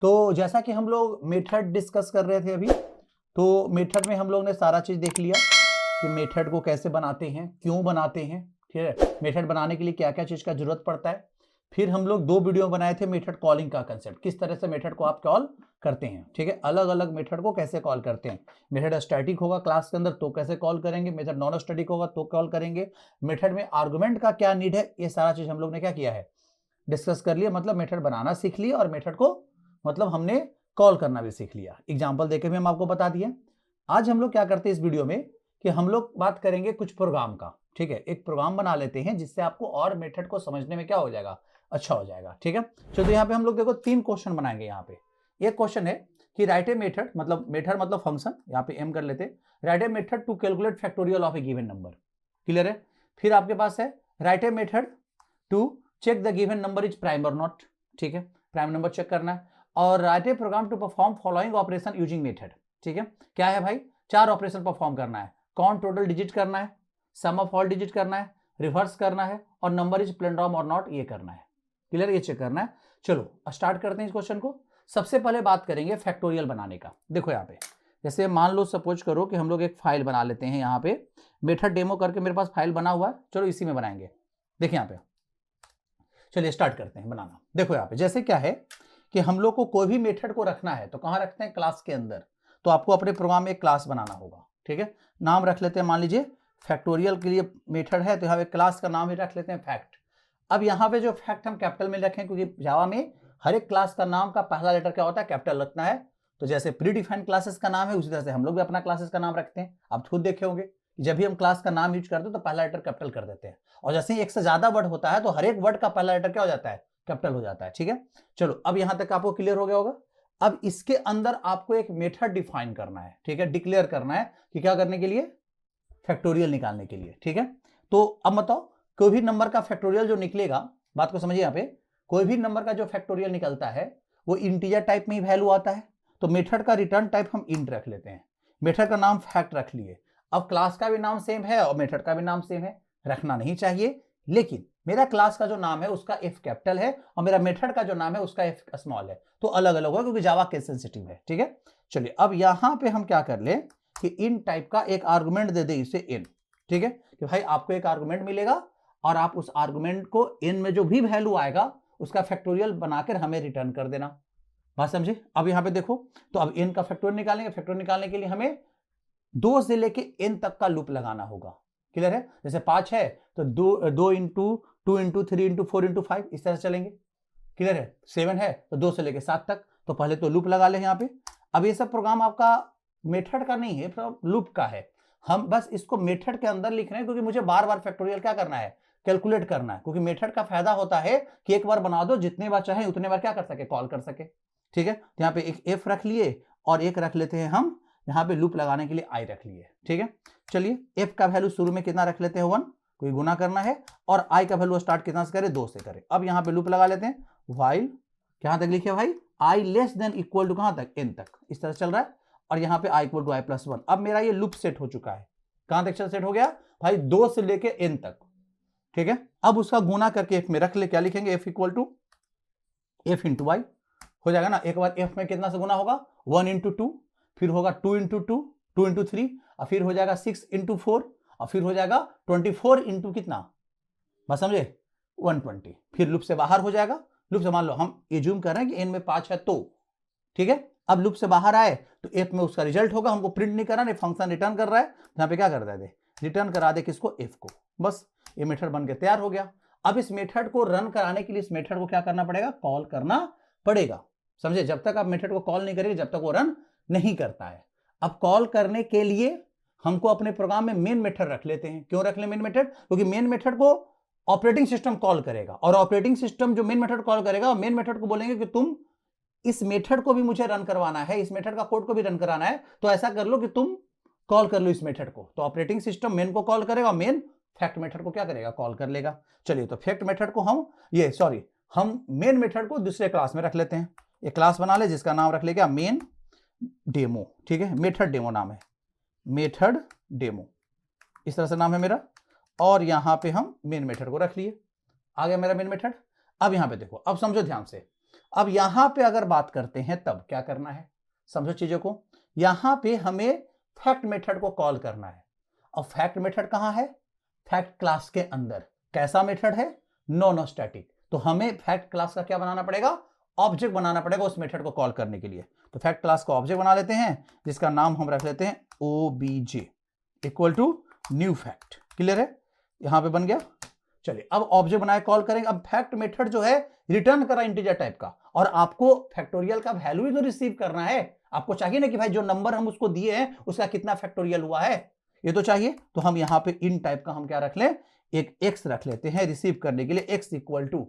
तो जैसा कि हम लोग मेथड डिस्कस कर रहे थे अभी, तो मेथड में हम लोग ने सारा चीज देख लिया कि मेथड को कैसे बनाते हैं, क्यों बनाते हैं, ठीक है, मेथड बनाने के लिए क्या क्या चीज का जरूरत पड़ता है। फिर हम लोग 2 वीडियो बनाए थे मेथड कॉलिंग का कंसेप्ट, किस तरह से मेथड को आप कॉल करते हैं, ठीक है, अलग अलग मेथड को कैसे कॉल करते हैं। मेथड स्टैटिक होगा क्लास के अंदर तो कैसे कॉल करेंगे, मेथड नॉन स्टैटिक होगा तो कॉल करेंगे, मेथड में आर्गुमेंट का क्या नीड है, ये सारा चीज हम लोग ने क्या किया है, डिस्कस कर लिया। मतलब मेथड बनाना सीख लिया और मेथड को मतलब हमने कॉल करना भी सीख लिया, एग्जाम्पल देके भी हम आपको बता दिए। आज हम लोग क्या करते हैं इस वीडियो में कि हम लोग बात करेंगे कुछ प्रोग्राम का, ठीक है, एक प्रोग्राम बना लेते हैं जिससे आपको और मेथड को समझने में क्या हो जाएगा, अच्छा हो जाएगा, ठीक है। चलो तो यहाँ पे हम लोग देखो 3 क्वेश्चन बनाएंगे। यहाँ पे एक क्वेश्चन है कि राइट ए मेथड, मतलब मेथड मतलब फंक्शन, यहाँ पे एम कर लेते हैं, write a method to calculate factorial of a given number, clear है। फिर आपके पास है write a method to check the given number is prime और नॉट, ठीक है, प्राइम नंबर चेक करना है। और write a program to perform following operation using method, ठीक है, क्या है भाई, 4 ऑपरेशन परफॉर्म करना है, काउंट टोटल डिजिट करना है, सम ऑफ ऑल डिजिट करना है, रिवर्स करना है और नंबर इज प्लेंड्रॉम और नॉट ये करना है, क्लियर, ये चेक करना है। चलो स्टार्ट करते हैं इस क्वेश्चन को। सबसे पहले बात करेंगे फैक्टोरियल बनाने का। देखो यहाँ पे जैसे मान लो सपोज करो कि हम लोग एक फाइल बना लेते हैं, यहाँ पे मेथड डेमो करके मेरे पास फाइल बना हुआ है, चलो इसी में बनाएंगे। देखिए यहाँ पे, चलिए स्टार्ट करते हैं बनाना। देखो यहाँ पे जैसे क्या है कि हम लोग को कोई भी मेथड को रखना है तो कहाँ रखते हैं, क्लास के अंदर। तो आपको अपने प्रोग्राम में एक क्लास बनाना होगा, ठीक है, नाम रख लेते हैं, मान लीजिए फैक्टोरियल के लिए मेथड है तो यहाँ पे क्लास का नाम ही रख लेते हैं फैक्ट। अब यहाँ पे जो फैक्ट हम कैपिटल में रखें, क्योंकि जावा में हर एक क्लास का नाम का पहला लेटर क्या होता है, कैपिटल रखना है। तो जैसे प्री डिफाइंड क्लासेस का नाम है उसी तरह से हम लोग भी अपना क्लासेस का नाम रखते हैं। आप खुद देखे होंगे जब भी हम क्लास का नाम यूज करते हैं तो पहला लेटर कैपिटल कर देते हैं, और जैसे ही एक से ज्यादा वर्ड होता है तो हर एक वर्ड का पहला लेटर क्या हो जाता है, कैपिटल हो जाता है, ठीक है। चलो अब यहां तक आपको क्लियर हो गया होगा। अब इसके अंदर आपको एक मेथड डिफाइन करना है, ठीक है, डिक्लेयर करना है कि क्या करने के लिए, फैक्टोरियल निकालने के लिए, ठीक है। तो अब बताओ कोई भी नंबर का फैक्टोरियल जो निकलेगा, बात को समझिए, यहाँ पे कोई भी नंबर का जो फैक्टोरियल निकलता है वो इंटीजर टाइप में ही वैल्यू आता है। तो मेथड का रिटर्न टाइप हम इंट रख लेते हैं, मेथड का नाम फैक्ट रख लिए। अब क्लास का भी नाम सेम है और मेथड का भी नाम सेम है, रखना नहीं चाहिए, लेकिन मेरा क्लास का जो नाम है उसका एफ कैपिटल है और मेरा मेथड का जो नाम है उसका एफ स्मॉल है, तो अलग अलग होगा क्योंकि जावा केस सेंसिटिव है, ठीक है। चलिए अब यहां पे हम क्या कर ले कि इन टाइप का एक आर्गुमेंट दे दे इसे इन, ठीक है, कि भाई आपको एक आर्गुमेंट मिलेगा और आप उस आर्गुमेंट को इन में जो भी वैल्यू आएगा उसका फैक्टोरियल बनाकर हमें रिटर्न कर देना। बात समझे। अब यहां पे देखो, तो अब इन का फैक्टोरियल निकालेंगे, फैक्टोरियल निकालने के लिए हमें 2 से लेके n तक का लूप लगाना होगा, क्लियर है। जैसे 5 है तो 2 इंटू 2 इंटू 3 इंटू 4 इंटू 5 इस तरह से चलेंगे, क्लियर है। 7 है तो 2 से लेके 7 तक, तो पहले तो लूप लगा ले यहाँ पे। अब ये सब प्रोग्राम आपका मेथड का नहीं है, लूप का है, हम बस इसको मेथड के अंदर लिख रहे हैं क्योंकि मुझे बार बार फैक्टोरियल क्या करना है, कैलकुलेट करना है, क्योंकि मेथड का फायदा होता है कि एक बार बना दो, जितने बार चाहे उतने बार क्या कर सके, कॉल कर सके, ठीक है। तो यहाँ पे एक एफ रख लिए और एक रख लेते हैं हम यहाँ पे लूप लगाने के लिए आई रख लिए, ठीक है। चलिए एफ का वैल्यू शुरू में कितना रख लेते हैं 1, कोई गुना करना है, और आई का वैल्यू स्टार्ट कितना से करें, 2 से करें। अब यहाँ पे लूप लगा लेते हैं, व्हाइल कहां तक लिखे भाई, आई लेस देन इक्वल टू कहां तक, एन तक, इस तरह चल रहा है, और यहाँ पे आई इक्वल टू आई प्लस 1। अब मेरा ये लूप सेट हो चुका है, कहां तक सेट हो गया भाई, 2 से लेके एन तक, ठीक है। अब उसका गुना करके एफ में रख ले, क्या लिखेंगे, F equal to F into Y हो जाएगा ना। एक बार एफ में कितना से गुना होगा, 1 इंटू 2, फिर होगा 2 इंटू 2, 2 इंटू 3, और फिर हो जाएगा 6 इंटू 4, और फिर हो जाएगा 24 इंटू कितना, बस समझे, 120। फिर लूप से बाहर हो जाएगा, लूप से मान लो हम एज्यूम कर रहे हैं कि एन में 5 है तो, ठीक है। अब लूप से बाहर आए तो एफ में उसका रिजल्ट होगा, हमको प्रिंट नहीं करना, फंक्शन रिटर्न कर रहा है, यहाँ पे क्या कर दे, रिटर्न करा दे किसको, एफ को, बस ये मेथड बन के तैयार हो गया। अब इस मेथड को रन कराने के लिए इस मेथड को क्या करना पड़ेगा, कॉल करना पड़ेगा, समझे। जब तक आप मेथड को कॉल नहीं करेंगे जब तक वो रन नहीं करता है। अब कॉल करने के लिए हमको अपने प्रोग्राम में मेन मेथड रख लेते हैं। क्यों रख ले मेन मेथड, क्योंकि मेन मेथड को ऑपरेटिंग सिस्टम कॉल करेगा, और ऑपरेटिंग सिस्टम जो मेन मेथड कॉल करेगा, मेन मेथड को बोलेंगे कि तुम इस मेथड को भी मुझे रन करवाना है, इस मेथड का कोड को भी रन कराना है, तो ऐसा कर लो कि तुम कॉल कर लो इस मेथड को। तो ऑपरेटिंग सिस्टम मेन को कॉल करेगा, मेन फैक्ट मेथड को क्या करेगा, कॉल कर लेगा। चलिए तो फैक्ट मेथड को हम मेन मेथड को दूसरे क्लास में रख लेते हैं। एक क्लास बना ले जिसका नाम रख लेगा मेन डेमो, ठीक है, मेथड डेमो नाम है, मेथड डेमो इस तरह से नाम है मेरा, और यहां पे हम मेन मेथड को रख लिए, आ गया मेरा मेन मेथड। अब यहां पे देखो, अब समझो ध्यान से, अब यहां पे अगर बात करते हैं तब क्या करना है, समझो चीजों को। यहां पे हमें फैक्ट मेथड को कॉल करना है। अब फैक्ट मेथड कहां है, फैक्ट क्लास के अंदर। कैसा मेथड है, नॉन स्टैटिक। तो हमें फैक्ट क्लास का क्या बनाना पड़ेगा, ऑब्जेक्ट बनाना पड़ेगा उस मेथड को कॉल करने के लिए। तो फैक्ट क्लास का ऑब्जेक्ट बना लेते हैं, जिसका नाम हम रख लेते हैं obj equal to new fact. Clear है, यहां पे बन गया। चलिए अब ऑब्जेक्ट बनाए, कॉल करेंगे। अब फैक्ट मेथड जो है रिटर्न करा इंटीजर टाइप का, और आपको फैक्टोरियल का वैल्यू ही तो रिसीव करना है। आपको चाहिए ना कि भाई जो नंबर हम उसको दिए हैं उसका कितना फैक्टोरियल हुआ है, ये तो चाहिए। तो हम यहां पे इन टाइप का हम क्या रख लें, एक एक्स रख लेते हैं रिसीव करने के लिए, एक्स इक्वल टू,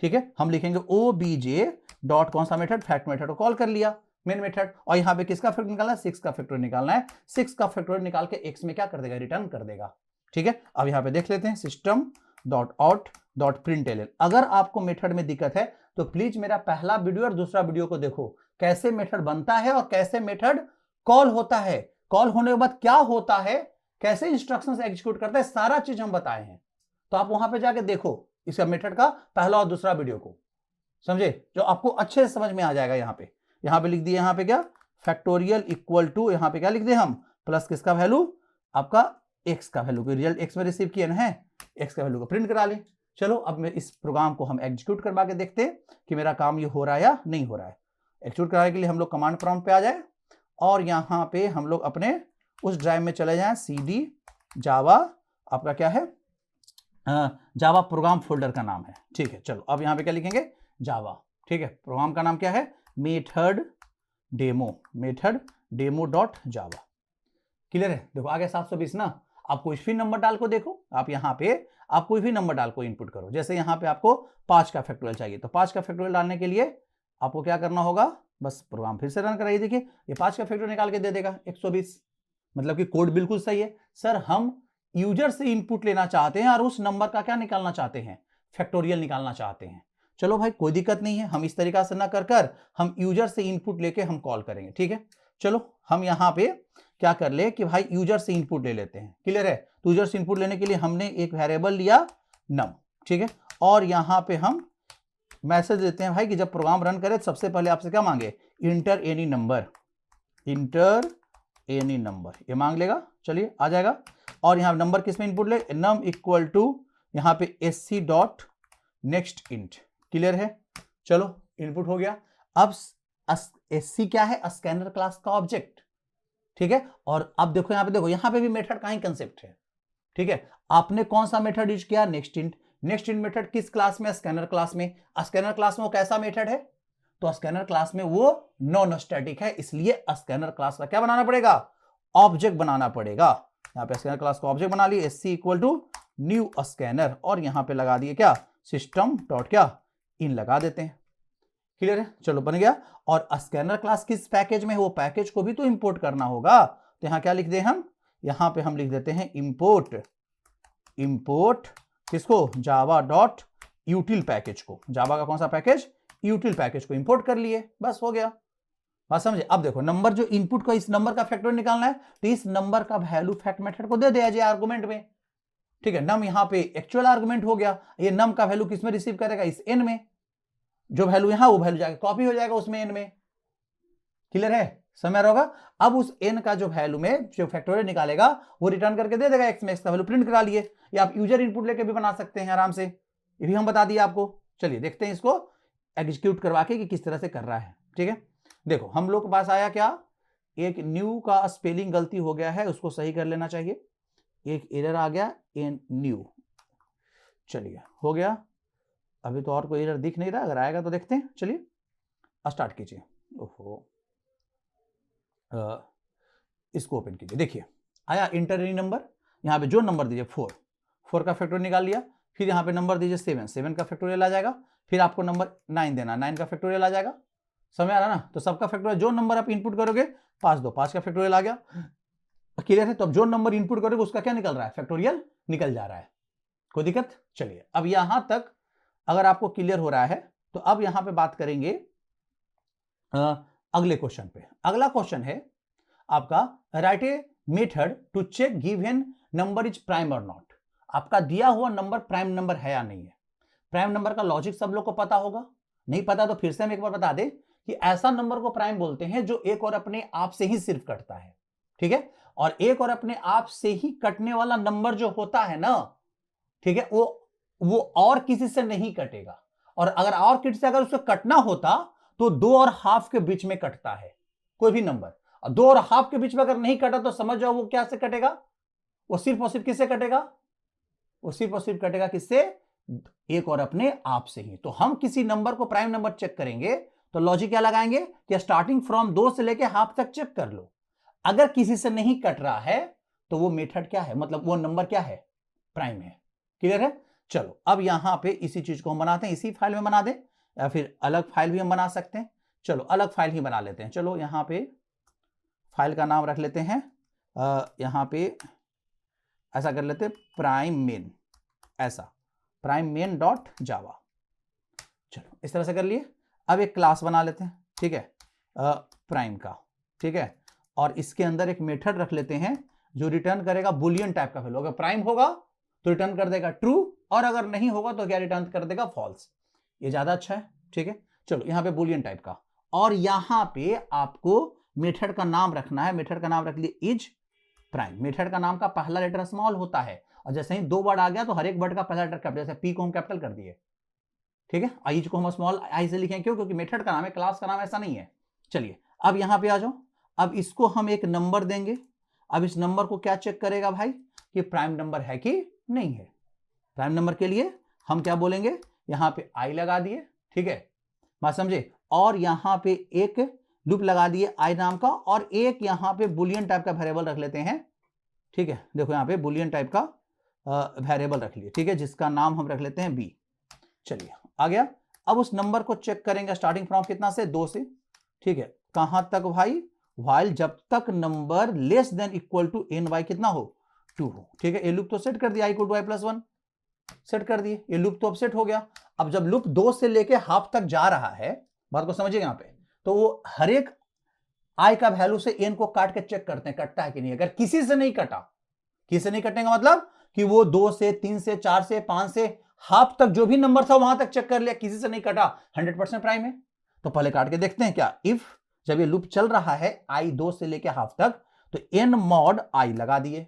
ठीक है, हम लिखेंगे obj डॉट कौन सा मेथड, फैक्ट मेथड को कॉल कर लिया मेन मेथड। और यहां पे किसका फैक्टर निकालना है, 6 का फैक्टोरियल निकालना है। 6 का फैक्टोरियल निकाल के एक्स में क्या कर देगा, रिटर्न कर देगा। ठीक है, अब यहां पे देख लेते हैं system dot out dot println. अगर आपको मेथड में दिक्कत है तो प्लीज मेरा पहला वीडियो और दूसरा वीडियो को देखो, कैसे मेथड बनता है और कैसे मेथड कॉल होता है, कॉल होने के बाद क्या होता है, कैसे इंस्ट्रक्शंस एग्जीक्यूट करता है, सारा चीज हम बताए हैं। तो आप वहां पे जाके देखो इसका मेथड का पहला और दूसरा वीडियो को, समझे, जो आपको अच्छे से समझ में आ जाएगा। यहां पे लिख दिए, यहां पे क्या, फैक्टोरियल इक्वल टू, यहां पे क्या लिख दिए हम, प्लस किसका वैल्यू, आपका एक्स का वैल्यू, रिजल्ट एक्स में रिसीव किया है, एक्स का वैल्यू को प्रिंट करा ले। चलो अब मैं इस प्रोग्राम को हम एग्जीक्यूट करवा के देखते हैं कि मेरा काम ये हो रहा है या नहीं हो रहा है। एग्जीक्यूट कराने के लिए हम लोग कमांड प्रॉम्प्ट पे आ जाए और यहां पे हम लोग अपने उस ड्राइव में चले जाएं, cd जावा, आपका क्या है, जावा प्रोग्राम फोल्डर का नाम है। ठीक है, चलो अब यहां पे क्या लिखेंगे, जावा। ठीक है, प्रोग्राम का नाम क्या है, मेथड डेमो डॉट जावा। क्लियर है, देखो आ गया 720 ना। आप कोई भी नंबर डाल को देखो, आप यहाँ पे आप कोई भी नंबर डाल को इनपुट करो। जैसे यहाँ पे आपको 5 का फैक्टोरियल चाहिए, तो 5 का फैक्टोरियल डालने के लिए आपको क्या करना होगा, बस प्रोग्राम फिर से रन कराइए। देखिए ये 5 का फैक्टोरियल निकाल के दे देगा 120, मतलब कि कोड बिल्कुल सही है। सर हम यूजर से इनपुट लेना चाहते हैं और उस नंबर का क्या निकालना चाहते हैं, फैक्टोरियल निकालना चाहते हैं। चलो भाई कोई दिक्कत नहीं है, हम इस तरीका से ना कर हम यूजर से इनपुट लेके हम कॉल करेंगे। ठीक है, चलो हम यहाँ पे क्या कर ले कि भाई यूजर से इनपुट ले लेते हैं। क्लियर है, तो यूजर से इनपुट लेने के लिए हमने एक वेरिएबल लिया नम। ठीक है, और यहाँ पे हम मैसेज देते हैं भाई कि जब प्रोग्राम रन करे सबसे पहले आपसे क्या मांगे, इंटर एनी नंबर, ये मांग लेगा। चलिए आ जाएगा, और यहाँ नंबर किस में इनपुट ले, नम इक्वल टू यहाँ पे sc dot next int. Clear है, चलो इनपुट हो गया। अब sc क्या है, स्कैनर क्लास का ऑब्जेक्ट। ठीक है, और अब देखो यहाँ पे भी मेथड का ही कंसेप्ट है। ठीक है, आपने कौन सा मेथड यूज किया, next int. Next int method किस क्लास में, स्कैनर क्लास में। स्कैनर क्लास में वो कैसा मेथड है, तो स्कैनर क्लास में वो नॉन स्टैटिक है, इसलिए स्कैनर क्लास का क्या बनाना पड़ेगा, ऑब्जेक्ट बनाना पड़ेगा। यहाँ पे स्कैनर क्लास का ऑब्जेक्ट बना लिए, sc equal to new scanner, और यहाँ पे लगा दिए क्या, सिस्टम डॉट क्या इन लगा देते हैं। क्लियर है, चलो बन गया। और स्कैनर क्लास किस पैकेज में है, वो पैकेज को भी तो इंपोर्ट करना होगा। तो यहाँ क्या लिख दे हम, यहाँ पे हम लिख देते हैं इंपोर्ट किसको, जावा डॉट यूटिल पैकेज को। जावा का कौन सा पैकेज, यूटिल पैकेज को इंपोर्ट कर लिए, बस हो गया। बात समझे। अब देखो नंबर जो इनपुट का, इस नंबर का फैक्टोरियल निकालना है, तो इस नंबर का वैल्यू फैक्ट मेथड को दे दिया जाए आर्गुमेंट में। ठीक है, नम यहाँ पे एक्चुअल आर्गुमेंट हो गया, ये नम का वैल्यू किस में रिसीव करेगा, इस एन में। जो वैल्यू यहां वो वैल्यू जाएगा कॉपी हो जाएगा उसमें एन में। क्लियर है, समझ रहा होगा। अब उस एन का जो वैल्यू में जो फैक्टोरियल निकालेगा वो रिटर्न करके दे देगा एक्स में, एक्स का वैल्यू प्रिंट करा लिए। या आप यूजर इनपुट लेके भी बना सकते हैं आराम से, ये भी हम बता दिए आपको। चलिए देखते हैं इसको एग्जीक्यूट करवा के कि किस तरह से कर रहा है। ठीक है, देखो हम लोग के पास आया क्या, एक न्यू का स्पेलिंग गलती हो गया है, उसको सही कर लेना चाहिए। एक एरर आ गया इन न्यू, चलिए हो गया। अभी तो और कोई एरर दिख नहीं रहा, अगर आएगा तो देखते हैं। चलिए स्टार्ट कीजिए, ओहो इसको ओपन कीजिए। देखिए आया इंटर एनी नंबर, यहाँ पे जो नंबर दीजिए 4 का फैक्टोरियल निकाल लिया। फिर यहाँ पे नंबर दीजिए 7 का फैक्टोरियल आ जाएगा। फिर आपको नंबर 9 देना, 9 का फैक्टोरियल आ जाएगा। समझ आ रहा ना, तो सबका फैक्टोरियल जो नंबर आप इनपुट करोगे 5 का फैक्टोरियल आ गया। क्लियर है, तो अब जो नंबर इनपुट करोगे उसका क्या निकल रहा है, फैक्टोरियल निकल जा रहा है। कोई दिक्कत। चलिए अब यहां तक अगर आपको क्लियर हो रहा है तो अब यहां पे बात करेंगे अगले क्वेश्चन पे। अगला क्वेश्चन है आपका, write a method to check given number is prime और नॉट। आपका दिया हुआ नंबर प्राइम नंबर है या नहीं है। प्राइम नंबर का लॉजिक सब लोग को पता होगा, नहीं पता तो फिर से हम एक बार बता दें कि ऐसा नंबर को प्राइम बोलते हैं जो एक और अपने आप से ही सिर्फ कटता है, ठीक है। और एक और अपने आप से ही कटने वाला नंबर जो होता है ना, ठीक है, वो और किसी से नहीं कटेगा। और अगर और किसी से अगर उसे कटना होता तो 2 और हाफ के बीच में कटता है कोई भी नंबर। 2 और हाफ के बीच में अगर नहीं कटा तो समझ जाओ वो क्या से कटेगा, वो सिर्फ और सिर्फ किससे कटेगा, वो सिर्फ और सिर्फ कटेगा किससे, एक और अपने आप से ही। तो हम किसी नंबर को प्राइम नंबर चेक करेंगे तो लॉजिक क्या लगाएंगे कि स्टार्टिंग फ्रॉम 2 से लेके हाफ तक चेक कर लो। अगर किसी से नहीं कट रहा है तो वो मेथड क्या है, मतलब वो नंबर क्या है, प्राइम है। क्लियर है। चलो अब यहां पे इसी चीज को हम बनाते हैं, इसी फाइल में बना दें या फिर अलग फाइल भी हम बना सकते हैं। चलो अलग फाइल ही बना लेते हैं। चलो यहां पे फाइल का नाम रख लेते हैं, यहां पे ऐसा कर लेते हैं प्राइम मेन, ऐसा प्राइम मेन डॉट जावा। चलो इस तरह से कर लिए। अब एक क्लास बना लेते हैं, ठीक है, प्राइम का, ठीक है। और इसके अंदर एक मेथड रख लेते हैं जो रिटर्न करेगा बुलियन टाइप का वैल्यू। अगर प्राइम होगा तो रिटर्न कर देगा ट्रू, और अगर नहीं होगा तो क्या रिटर्न कर देगा फॉल्स। ये ज्यादा अच्छा है, ठीक है। चलो यहां पे बुलियन टाइप का, और यहां पे आपको मेथड का नाम रखना है। मेथड का नाम रख लिए इज प्राइम। मेथड का नाम का पहला लेटर स्मॉल होता है, और जैसे ही 2 वर्ड आ गया तो हर एक वर्ड का पहला लेटर कैपिटल, जैसे पी को हम कैपिटल कर दिए, ठीक है। आइज को हम स्मॉल आई से लिखें, क्यों, क्योंकि मेथड का नाम है, क्लास का नाम ऐसा नहीं है। चलिए अब यहां पे आ जाओ। अब इसको हम एक नंबर देंगे। अब इस नंबर को क्या चेक करेगा भाई कि प्राइम नंबर है कि नहीं है। प्राइम नंबर के लिए हम क्या बोलेंगे, यहां पे आई लगा दिए, ठीक है, बात समझे। और यहां पे एक लूप लगा दिए आई नाम का, और एक यहां पे बुलियन टाइप का वेरिएबल रख लेते हैं, ठीक है। देखो यहां पे बुलियन टाइप का वेरिएबल रख लिए, ठीक है, जिसका नाम हम रख लेते हैं बी। चलिए आ गया। अब उस नंबर को चेक करेंगे स्टार्टिंग फ्रॉम कितना से, 2 से, ठीक है। कहां तक भाई, व्हाइल जब तक number less than equal to N by कितना हो, 2 हो, ठीक है। ये लूप तो सेट कर दिया, I equal to I plus 1 set कर दिए, ये लूप तो अब सेट हो गया। अब जब लूप 2 से लेके हाफ तक जा रहा है, बात को समझिए यहां पे, तो वो हर एक आई का वैल्यू से एन को काट के चेक करते हैं कटता है कि नहीं। अगर किसी से नहीं कटा, किसी से नहीं कटने का मतलब कि वो 2 से 3 से 4 से 5 से हाफ तक जो भी नंबर था वहां तक चेक कर लिया, किसी से नहीं कटा, 100% प्राइम है। तो पहले काट के देखते हैं क्या। इफ जब ये लूप चल रहा है आई 2 से लेके हाफ तक, तो एन मॉड आई लगा दिए।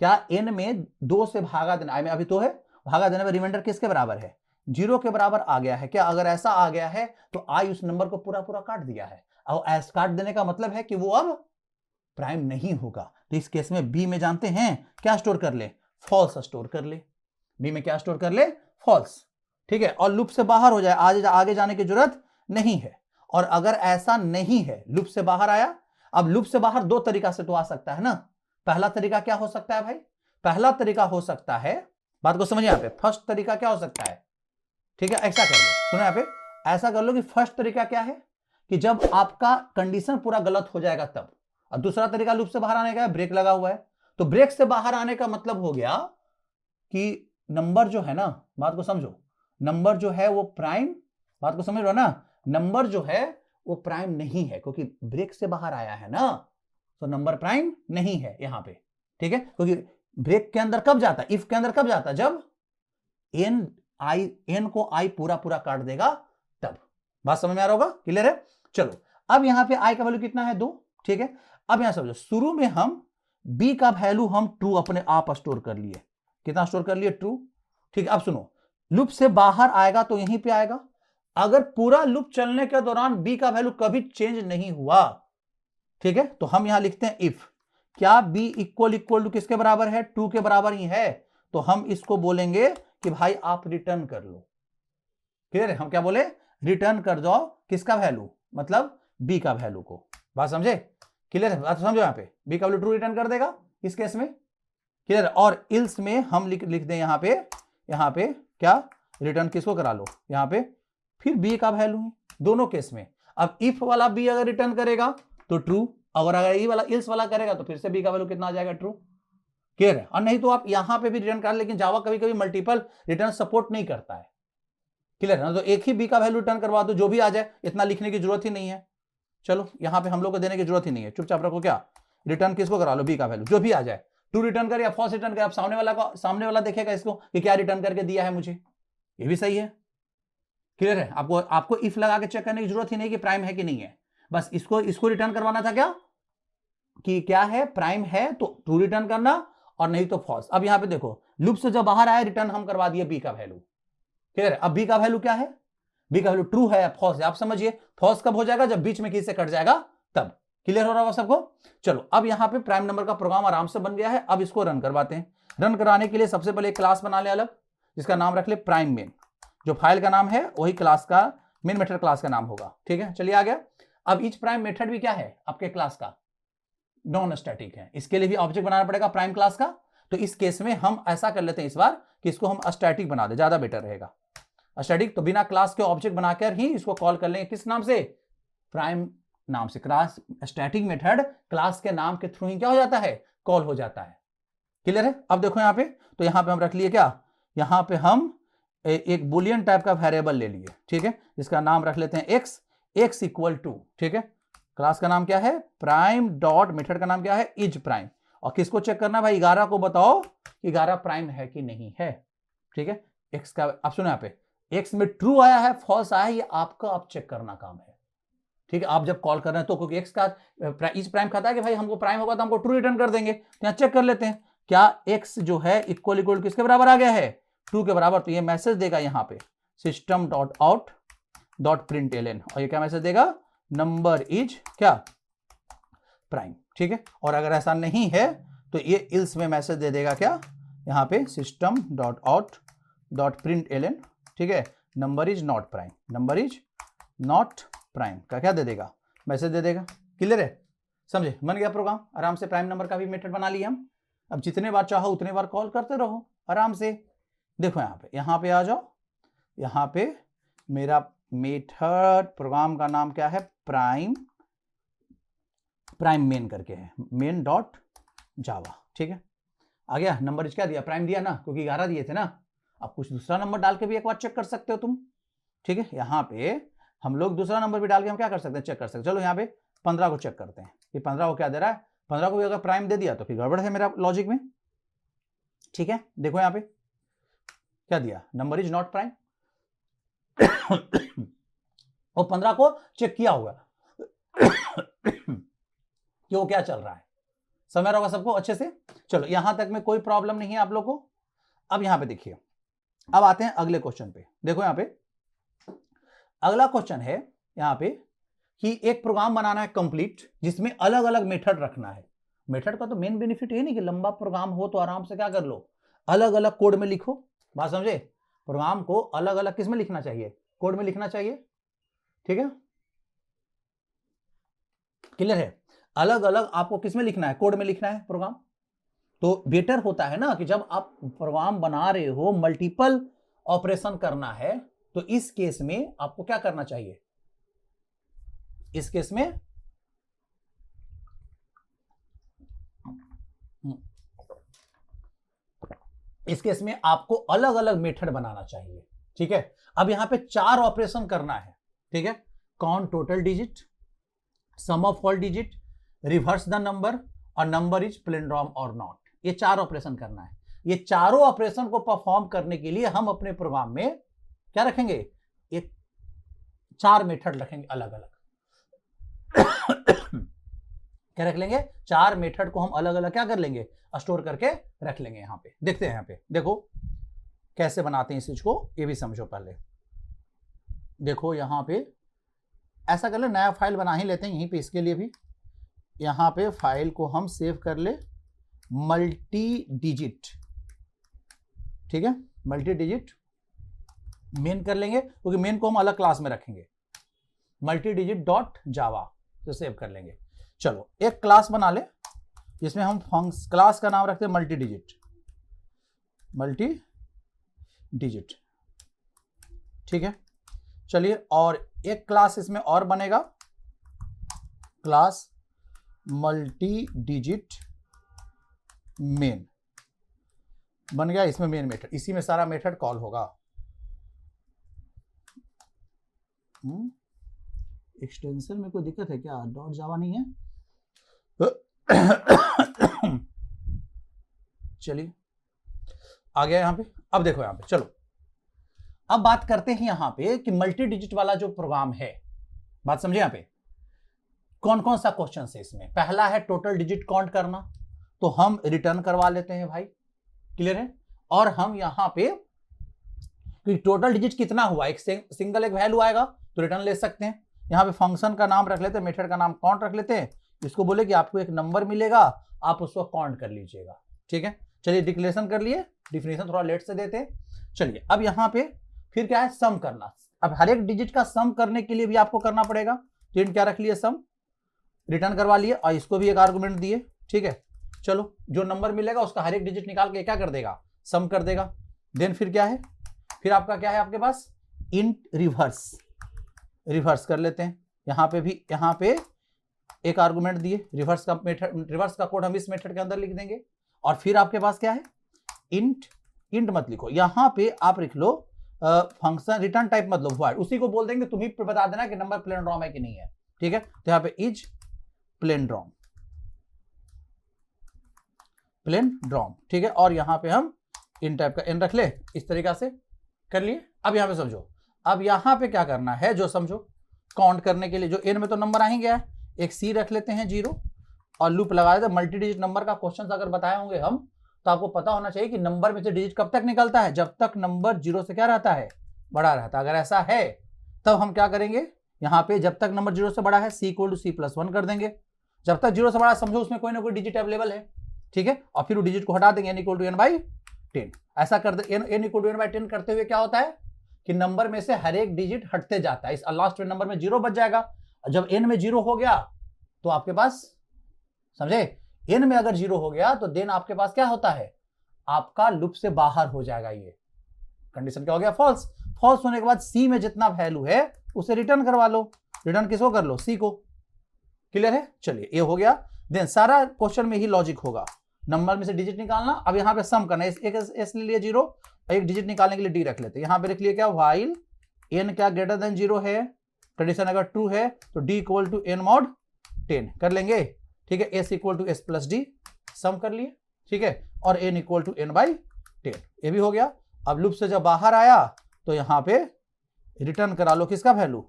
क्या एन में 2 से भागा देना, आई में अभी तो है, भागा देने में रिमाइंडर किसके बराबर है, 0 के बराबर आ गया है क्या। अगर ऐसा आ गया है तो आई उस नंबर को पूरा पूरा काट दिया है, और ऐसा काट देने का मतलब है कि वो अब प्राइम नहीं होगा। तो इस केस में बी में जानते हैं क्या स्टोर कर ले, फॉल्स स्टोर कर ले। बी में क्या स्टोर कर ले, फॉल्स, ठीक है। और लूप से बाहर हो जाए, आगे जाने की जरूरत नहीं है। और अगर ऐसा नहीं है, लूप से बाहर आया, अब लूप से बाहर 2 तरीका से तो आ सकता है ना। पहला तरीका क्या हो सकता है भाई, पहला तरीका हो सकता है, बात को समझिए यहां पे, फर्स्ट तरीका क्या हो सकता है, ठीक है। ऐसा कर लो, सुनो यहां पे, ऐसा कर लो कि फर्स्ट तरीका क्या है कि जब आपका कंडीशन पूरा गलत हो जाएगा तब। और दूसरा तरीका लूप से बाहर आने का है, ब्रेक लगा हुआ है। तो ब्रेक से बाहर आने का मतलब हो गया कि नंबर जो है ना, बात को समझो, नंबर जो है वो प्राइम, बात को समझ रहे हो ना, नंबर जो है वो प्राइम नहीं है, क्योंकि ब्रेक से बाहर आया है ना, तो नंबर प्राइम नहीं है यहां पे, ठीक है। क्योंकि ब्रेक के अंदर कब जाता है, इफ के अंदर कब जाता है, जब एन को आई पूरा पूरा काट देगा तब। बात समझ में आ रहा होगा, क्लियर है। चलो अब यहां पे आई का वैल्यू कितना है, 2, ठीक है। अब यहां समझो, शुरू में हम बी का वैल्यू हम ट्रू अपने आप स्टोर कर लिए, कितना स्टोर कर लिए, ट्रू, ठीक है। अब सुनो, लूप से बाहर आएगा तो यहीं पे आएगा। अगर पूरा लूप चलने के दौरान बी का वैल्यू कभी चेंज नहीं हुआ, ठीक है, तो हम यहां लिखते हैं इफ, क्या बी इक्वल टू किसके बराबर है, 2 के बराबर ही है, तो हम इसको बोलेंगे कि भाई आप रिटर्न कर लो। क्लियर है, हम क्या बोले, रिटर्न कर दो किसका वैल्यू, मतलब बी का वैल्यू को। बात समझे, क्लियर है, बात समझो, यहां पे बी का वैल्यू ट्रू रिटर्न कर देगा इस केस में, क्लियर। और इल्स में हम लिख दें यहां पे क्या, रिटर्न किसको करा लो, यहां पे फिर बी का वैल्यू है दोनों केस में। अब इफ वाला बी अगर रिटर्न करेगा तो ट्रू, अगर ये वाला इल्स वाला करेगा तो फिर से बी का वैल्यू कितना आ जाएगा, ट्रू, क्लियर है। और नहीं तो आप यहां पे भी रिटर्न कर, लेकिन जावा कभी कभी मल्टीपल रिटर्न सपोर्ट नहीं करता है, क्लियर है ना, तो एक ही बी का वैल्यू रिटर्न करवा दो, जो भी आ जाए, इतना लिखने की जरूरत ही नहीं है। चलो यहां पे हम लोग को देने की जरूरत ही नहीं है, चुपचाप रखो, क्या रिटर्न किसको करा लो, बी का वैल्यू, जो भी आ जाए, ट्रू रिटर्न करे या फॉल्स रिटर्न करे, आप सामने वाला देखेगा इसको कि क्या रिटर्न करके दिया है मुझे, ये भी सही है, क्लियर है? आपको इफ लगा के चेक करने की जरूरत ही नहीं कि प्राइम है कि नहीं है, बस इसको रिटर्न करवाना था क्या कि क्या है, प्राइम है तो ट्रू रिटर्न करना और नहीं तो फॉल्स। अब यहां पे देखो लूप से जब बाहर आया रिटर्न हम करवा दिए बी का वैल्यू। क्लियर है? अब बी का वैल्यू क्या है, बी का वैल्यू ट्रू है फॉल्स है। आप समझिए फॉल्स कब हो जाएगा, जब बीच में किसी से कट जाएगा तब। क्लियर हो रहा होगा सबको? चलो अब यहां पे प्राइम नंबर का प्रोग्राम आराम से बन गया है। अब इसको रन करवाते हैं। रन कराने के लिए सबसे पहले एक क्लास बना ले अलग, जिसका नाम रख ले प्राइम मेन। जो फाइल का नाम है वही क्लास का मेन मेथड क्लास का नाम होगा। ठीक है, चलिए आ गया। अब ईच प्राइम मेथड भी क्या है आपके क्लास का, नॉन स्टैटिक है। इसके लिए भी ऑब्जेक्ट बनाना पड़ेगा प्राइम क्लास का। तो इस केस में हम ऐसा कर लेते हैं इस बार कि इसको हम स्टैटिक बना दे, ज्यादा बेटर रहेगा। स्टैटिक तो बिना क्लास के ऑब्जेक्ट बनाकर ही इसको कॉल कर लेंगे, किस नाम से, प्राइम नाम से। क्लास स्टैटिक मेथड क्लास के नाम के थ्रू ही क्या हो जाता है, कॉल हो जाता है। क्लियर है? अब देखो यहां पे, तो यहां पे हम रख लिए क्या, यहां पे हम एक बुलियन टाइप का वेरिएबल ले लिए। ठीक है, इसका नाम रख लेते हैं एक्स इक्वल टू, ठीक है, क्लास का नाम क्या है प्राइम डॉट, मेथड का नाम क्या है इज प्राइम। और किसको चेक करना भाई, 11 को बताओ कि 11 प्राइम है कि नहीं है। ठीक है, एक्स का आप सुनो, यहां पे एक्स में ट्रू आया है फॉल्स आया है, ये आपका आप चेक करना काम है। ठीक है, आप जब कॉल कर रहे हैं तो क्योंकि एक्स का इज प्राइम खाता है कि भाई हमको प्राइम होगा तो हमको ट्रू रिटर्न कर देंगे, तो यहां चेक कर लेते हैं क्या एक्स जो है इक्वल किसके बराबर आ गया है, ट्रू के बराबर। तो ये मैसेज देगा यहां पे system dot out dot println, और ये क्या मैसेज देगा, नंबर इज क्या प्राइम। ठीक है, और अगर ऐसा नहीं है तो ये इल्स में मैसेज दे देगा क्या, यहां पे system dot out dot println, ठीक है, number is not prime, number is not prime का क्या दे देगा, मैसेज दे देगा। क्लियर है? समझे? बन गया प्रोग्राम। आराम से प्राइम नंबर का भी मेथड बना लिया हम। अब जितने बार चाहो उतने बार कॉल करते रहो आराम से। देखो यहां पे आ जाओ, यहां पे मेरा मेथड प्रोग्राम का नाम क्या है, प्राइम मेन करके है, मेन डॉट जावा। ठीक है, आ गया। नंबर क्या दिया, प्राइम दिया ना, क्योंकि 11 दिए थे ना। अब कुछ दूसरा नंबर डाल के भी एक बार चेक कर सकते हो तुम। ठीक है, यहां पे हम लोग दूसरा नंबर भी डाल के हम क्या कर सकते हैं, चेक कर सकते हैं। चलो यहाँ पे 15 को चेक करते हैं कि 15 को क्या दे रहा है। 15 को भी अगर प्राइम दे दिया तो फिर गड़बड़ है मेरा लॉजिक में। ठीक है, देखो यहाँ पे क्या दिया, नंबर इज नॉट प्राइम। और 15 को चेक किया होगा कि वो क्या चल रहा है। समझ रहा होगा सबको अच्छे से? चलो यहां तक में कोई प्रॉब्लम नहीं है आप लोग को। अब यहां पे देखिए, अब आते हैं अगले क्वेश्चन पे। देखो यहां पे अगला क्वेश्चन है यहां पे कि एक प्रोग्राम बनाना है कंप्लीट, जिसमें अलग अलग मेथड रखना है। मेथड का तो मेन बेनिफिट है नहीं कि लंबा प्रोग्राम हो तो आराम से क्या कर लो, अलग अलग कोड में लिखो। बात समझे? प्रोग्राम को अलग अलग किस में लिखना चाहिए, कोड में लिखना चाहिए। ठीक है, क्लियर है? अलग अलग आपको किस में लिखना है, कोड में लिखना है प्रोग्राम। तो बेटर होता है ना कि जब आप प्रोग्राम बना रहे हो मल्टीपल ऑपरेशन करना है, तो इस केस में आपको क्या करना चाहिए, इस केस में आपको अलग अलग मेथड बनाना चाहिए। ठीक है, अब यहां पे 4 ऑपरेशन करना है। ठीक है, count total digit, sum of all digit, reverse the number और नंबर इज प्लेनड्रॉम और नॉट। ये 4 ऑपरेशन करना है। ये चारों ऑपरेशन को परफॉर्म करने के लिए हम अपने प्रोग्राम में क्या रखेंगे, एक 4 मेथड रखेंगे अलग अलग। क्या रख लेंगे, 4 मेथड को हम अलग अलग क्या कर लेंगे, स्टोर करके रख लेंगे। यहां पे देखते हैं, यहां पे देखो कैसे बनाते हैं इस चीज को, ये भी समझो पहले। देखो यहां पे ऐसा कर ले, नया फाइल बना ही लेते हैं यहीं पे। इसके लिए भी यहां पे फाइल को हम सेव कर ले मल्टी डिजिट। ठीक है, मल्टी डिजिट मेन कर लेंगे, क्योंकि मेन को हम अलग क्लास में रखेंगे। मल्टी डिजिट डॉट जावा तो सेव कर लेंगे। चलो एक क्लास बना ले जिसमें हम क्लास का नाम रखते हैं मल्टी डिजिट। ठीक है, चलिए, और एक क्लास इसमें और बनेगा, क्लास मल्टी डिजिट मेन बन गया। इसमें मेन मेथड, इसी में सारा मेथड कॉल होगा। एक्सटेंशन में कोई दिक्कत है क्या, डॉट जावा नहीं है? चलिए आ गया यहां पे। अब देखो यहां पे, चलो अब बात करते हैं यहां पे कि मल्टी डिजिट वाला जो प्रोग्राम है, बात समझे यहां पे कौन कौन सा क्वेश्चन है इसमें। पहला है टोटल डिजिट काउंट करना, तो हम रिटर्न करवा लेते हैं भाई, क्लियर है। और हम यहां पे कि टोटल डिजिट कितना हुआ, एक सिंगल एक वैल्यू आएगा तो रिटर्न ले सकते हैं। यहां पे फंक्शन का नाम रख लेते हैं, मेथड का नाम काउंट रख लेते हैं, इसको बोले कि आपको एक नंबर मिलेगा, आप उसको काउंट कर लीजिएगा, ठीक है। चलिए डिक्लेरेशन कर लिए, डिफिनेशन थोड़ा लेट से देते हैं। चलिए अब यहां पे फिर क्या है, सम करना। अब हर एक डिजिट का सम करने के लिए भी आपको करना पड़ेगा, तो क्या रख लिए, सम, रिटर्न करवा लिए और इसको भी एक आर्गुमेंट दिए, ठीक है। चलो जो नंबर मिलेगा उसका हर एक डिजिट निकाल के क्या कर देगा, सम कर देगा। देन फिर क्या है, फिर आपका क्या है आपके पास, इंट रिवर्स, रिवर्स कर लेते हैं। यहां पे भी यहां पे एक आर्गुमेंट दिए, रिवर्स का मेथड, रिवर्स का कोड हम इस मेथड के अंदर लिख देंगे। और फिर आपके पास क्या है, इंट, इंट मत लिखो, यहां पे आप लिख लो फंक्शन रिटर्न टाइप मतलब वॉइड, उसी को बोल देंगे, तुम ही बता देना कि नंबर प्लेनड्रॉम है कि नहीं है, ठीक है। तो यहां पे इज प्लेनड्रॉम, प्लेनड्रॉम, ठीक है। और यहां पे हम इन टाइप का एन रख ले, इस तरीका से कर लिए। अब यहां पे समझो, अब यहां पे क्या करना है, जो समझो काउंट करने के लिए, जो एन में तो नंबर आ ही गया है, एक सी रख लेते हैं 0 और लूप लगा देते हैं। मल्टी डिजिट नंबर का क्वेश्चन अगर बताए होंगे हम, तो आपको पता होना चाहिए कि नंबर में से डिजिट कब तक निकलता है, जब तक नंबर 0 से क्या रहता है, बड़ा रहता है। अगर ऐसा है तब हम क्या करेंगे, यहाँ पे जब तक नंबर 0 से बड़ा है सी = C+1 कर देंगे। जब तक 0 से बड़ा समझो उसमें कोई ना कोई डिजिट अवेलेबल है, ठीक है। और फिर वो डिजिट को हटा देंगे, n = n/10। ऐसा कर दे, n = n/10 करते हुए क्या होता है कि नंबर में से हर एक डिजिट हटते जाता है, इस लास्ट में नंबर में 0 बच जाएगा। जब n में 0 हो गया तो आपके पास, समझे, n में अगर 0 हो गया तो देन आपके पास क्या होता है, आपका लूप से बाहर हो जाएगा। ये कंडीशन क्या हो गया, फॉल्स। फॉल्स होने के बाद सी में जितना वैल्यू है उसे रिटर्न करवा लो। रिटर्न किसको कर लो, सी को, क्लियर है। चलिए ये हो गया। देन सारा क्वेश्चन में ही लॉजिक होगा, नंबर में से डिजिट निकालना। अब यहां पे सम करना, एक एस ले लिए 0, एक डिजिट निकालने के लिए डी रख लेते हैं। यहां पे लिख लिए क्या, व्हाइल n क्या ग्रेटर देन 0 है, कंडीशन अगर ट्रू है तो d = n mod 10 कर लेंगे, ठीक है। s = s+d, सम कर लिए, ठीक है। और n = n/10, ये भी हो गया। अब लूप से जब बाहर आया तो यहां पे रिटर्न करा लो किसका वैल्यू,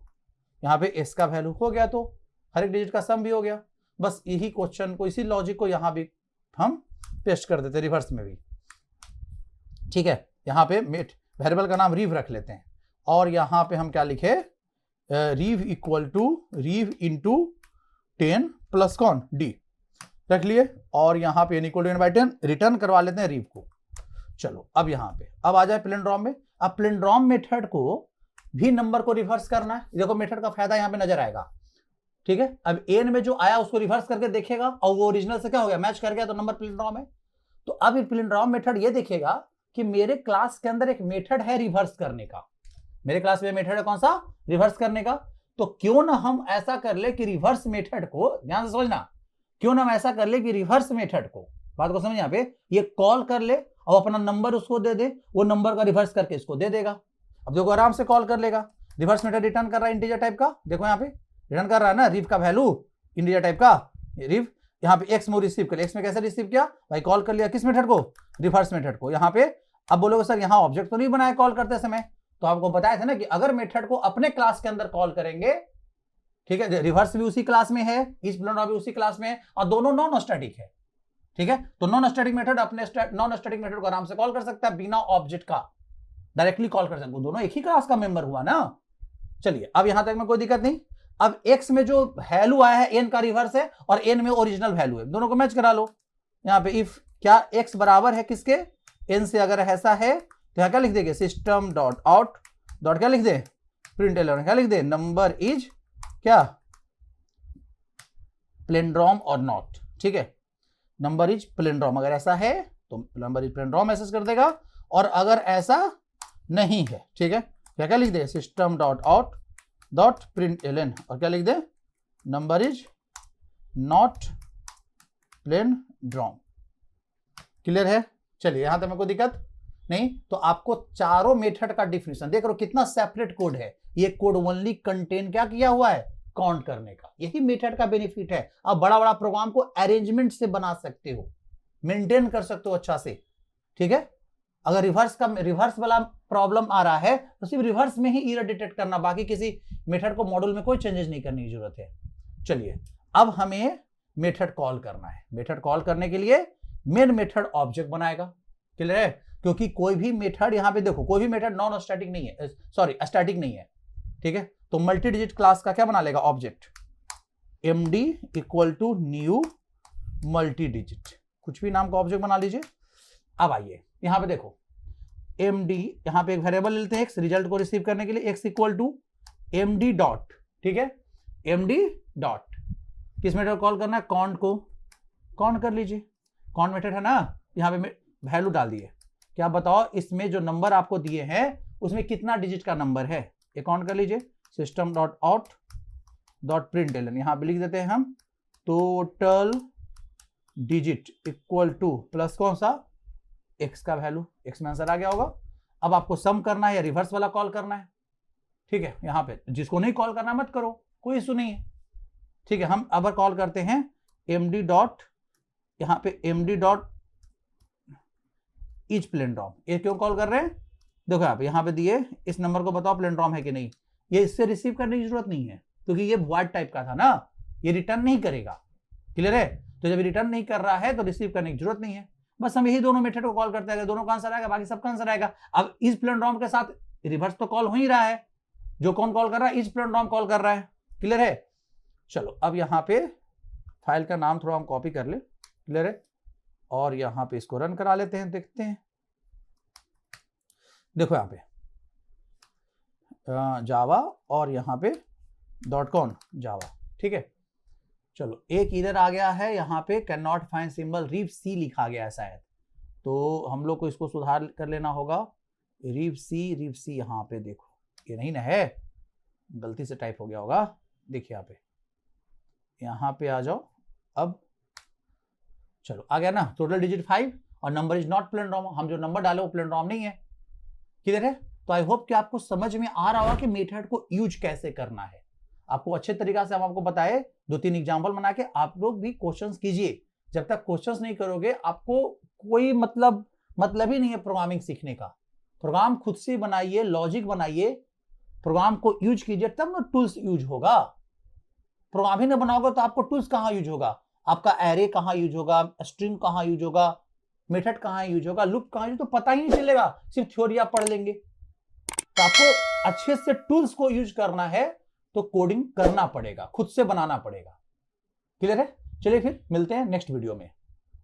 यहां पे s का वैल्यू हो गया, तो हर एक डिजिट का सम भी हो गया। बस यही क्वेश्चन को, इसी लॉजिक को यहां भी हम पेस्ट कर देते रिवर्स में भी, ठीक है। यहां पे वेरिएबल का नाम रीव रख लेते हैं और यहां पे हम क्या लिखे, रीव रीव * 10 प्लस कौन, डी रख लिए। और यहां पे n = n/10 रिटर्न करवा लेते हैं रीव को। चलो अब यहां पे अब आ जाए प्लेनड्रॉम में। अब प्लेनड्रॉम मेथड को भी नंबर को रिवर्स करना है, देखो मेथड का फायदा यहां पे नजर आएगा, ठीक है। अब n में जो आया उसको रिवर्स करके देखेगा और वो ओरिजिनल से क्या हो गया, मैच कर गया, तो नंबर प्लेनड्रॉम है। तो अब ये प्लेनड्रॉम मेथड ये देखेगा कि मेरे क्लास के अंदर एक मेथड है रिवर्स करने का, मेरे क्लास में मेथड है कौन सा, रिवर्स करने का। तो क्यों ना हम ऐसा कर ले कि रिवर्स मेथड को, ध्यान से समझना, क्यों ना हम ऐसा कर ले कि रिवर्स मेथड को, बात को समझ, यहां पे ये कॉल कर ले और अपना नंबर उसको दे दे, वो नंबर का रिवर्स करके इसको दे देगा। अब देखो आराम से कॉल कर लेगा। रिवर्स मेथड रिटर्न कर रहा है इंटीजर टाइप का, देखो यहां पे रिटर्न कर रहा है ना, रिव का वैल्यू इंटीजर टाइप का, रिव यहाँ पे x में रिसीव कर, x में कैसे रिसीव किया भाई, कॉल कर लिया किस मेथड को, रिवर्स मेथड को। यहाँ पे अब बोलोगे सर यहाँ ऑब्जेक्ट तो नहीं बनाया कॉल करते समय, तो आपको बताया था ना कि अगर मेथड को अपने क्लास के अंदर कॉल करेंगे, ठीक है, रिवर्स भी उसी क्लास में है, इस प्लेनड्रॉम भी उसी क्लास में है और दोनों नॉन स्टैटिक है, ठीक है। तो नॉन स्टैटिक मेथड अपने नॉन स्टैटिक मेथड को आराम से कॉल कर सकता है, बिना ऑब्जेक्ट का डायरेक्टली कॉल कर सकते, दोनों एक ही क्लास का मेंबर हुआ ना। चलिए अब यहां तक में कोई दिक्कत नहीं। अब x में जो वैल्यू आया है n का रिवर्स है और n में ओरिजिनल वैल्यू है, दोनों को मैच करा लो। यहां पे इफ क्या x बराबर है किसके, n से, अगर ऐसा है तो यहां क्या लिख देंगे, सिस्टम डॉट आउट डॉट क्या लिख दे, प्रिंटलन क्या लिख दे, नंबर इज क्या, प्लेनड्रॉम और नॉट, ठीक है, नंबर इज प्लेनड्रॉम। अगर ऐसा है तो नंबर इज प्लेनड्रॉम मैसेज कर देगा, और अगर ऐसा नहीं है, ठीक है, क्या क्या लिख दे, system dot out dot println और क्या लिख दे, number is not palindrome. Clear है। चलिए यहां तक में कोई दिक्कत नहीं। तो आपको चारों मेथड का डिफिनेशन देख रहे हो, कितना सेपरेट कोड है, ये कोड ओनली कंटेन क्या किया हुआ है, काउंट करने का। यही मेथड का बेनिफिट है। अब बड़ा बड़ा प्रोग्राम को अरेंजमेंट से बना सकते हो, मेंटेन कर सकते हो अच्छा से, ठीक है। अगर रिवर्स वाला प्रॉब्लम आ रहा है तो सिर्फ रिवर्स में ही एरर डिटेक्ट करना, बाकी किसी मेथड को मॉड्यूल में कोई चेंजेस नहीं करने की जरूरत है। चलिए अब हमें मेथड कॉल करना है। मेथड कॉल करने के लिए मेन मेथड ऑब्जेक्ट बनाएगा, क्लियर है? क्योंकि कोई भी मेथड, यहां पे देखो, कोई भी मेथड नॉन स्टैटिक नहीं है, सॉरी स्टैटिक नहीं है, ठीक है? तो मल्टी डिजिट क्लास का क्या बना लेगा? Object md equal to new multi digit, कुछ भी नाम का ऑब्जेक्ट बना लीजिए। अब आइए यहां पे देखो, md, यहां पे एक वेरिएबल लेते हैं x, रिजल्ट को रिसीव करने के लिए x equal to md dot, ठीक है? md डॉट किस मेथड कॉल करना है? काउंट को काउंट कर लीजिए, काउंट मेथड है ना, यहां पे वैल्यू डाल दिए। क्या बताओ, इसमें जो नंबर आपको दिए हैं उसमें कितना डिजिट का नंबर है, ये काउंट कर लीजिए। System dot out dot println, यहां पे लिख देते हैं हम total digit equal two plus कौन सा? x का वैल्यू, x में आंसर आ गया होगा। अब आपको सम करना है या रिवर्स वाला कॉल करना है, ठीक है? यहां पे जिसको नहीं कॉल करना मत करो, कोई इशू नहीं है, ठीक है? हम अब कॉल करते हैं md डॉट, यहां पे md डॉट इच प्लेनड्रॉम। ये क्यों कॉल कर रहे हैं? देखो आप यहां पे दिए, इस नंबर को बताओ प्लेनड्रॉम है कि नहीं। ये इससे रिसीव करने की जरूरत नहीं है क्योंकि ये वॉइड टाइप का था ना, ये रिटर्न नहीं करेगा, क्लियर है? तो जब रिटर्न नहीं कर रहा है तो रिसीव करने की जरूरत नहीं है। बस हम यही दोनों मेथड को कॉल करते हैं, दोनों का आंसर आएगा, बाकी सबका आंसर आएगा। अब इस प्लेनड्रॉम के साथ रिवर्स तो कॉल हो ही रहा है, जो कौन कॉल कर रहा है? इस प्लेनड्रॉम कॉल कर रहा है, क्लियर है? चलो अब यहां पे फाइल का नाम थोड़ा हम कॉपी कर ले, क्लियर है? और यहां पे इसको रन करा लेते हैं, देखते हैं। देखो यहां पे जावा और यहां पे डॉट कॉन जावा, ठीक है? चलो एक इधर आ गया है, यहां पे कैन नॉट फाइंड सिंबल रिव सी लिखा गया है शायद, तो हम लोग को इसको सुधार कर लेना होगा। रिव सी यहां पे देखो, ये नहीं ना है, गलती से टाइप हो गया होगा। देखिए यहां पे आ जाओ। अब चलो आ गया ना, टोटल डिजिट 5 और नंबर इज नॉट प्लेनड्रॉम, हम जो नंबर डाले वो प्लेनड्रॉम नहीं है, क्लियर है? तो आई होप कि आपको समझ में आ रहा होगा कि मेथड को यूज कैसे करना है। आपको अच्छे तरीका से हम आपको बताए, 2-3 एग्जांपल बना के आप लोग भी क्वेश्चंस कीजिए। जब तक क्वेश्चंस नहीं करोगे आपको कोई मतलब ही नहीं है प्रोग्रामिंग सीखने का। प्रोग्राम खुद से बनाइए, लॉजिक बनाइए, प्रोग्राम को यूज कीजिए, तब ना टूल्स यूज होगा। प्रोग्राम ही ना बनाओगे तो आपको टूल्स कहां यूज होगा? आपका एरे कहां यूज होगा, स्ट्रिंग कहां यूज होगा, मेथड कहां यूज होगा, लूप कहां यूज, तो पता ही नहीं चलेगा, सिर्फ थ्योरी आप पढ़ लेंगे। तो आपको अच्छे से टूल्स को यूज करना है तो कोडिंग करना पड़ेगा, खुद से बनाना पड़ेगा, क्लियर है? चलिए फिर मिलते हैं नेक्स्ट वीडियो में।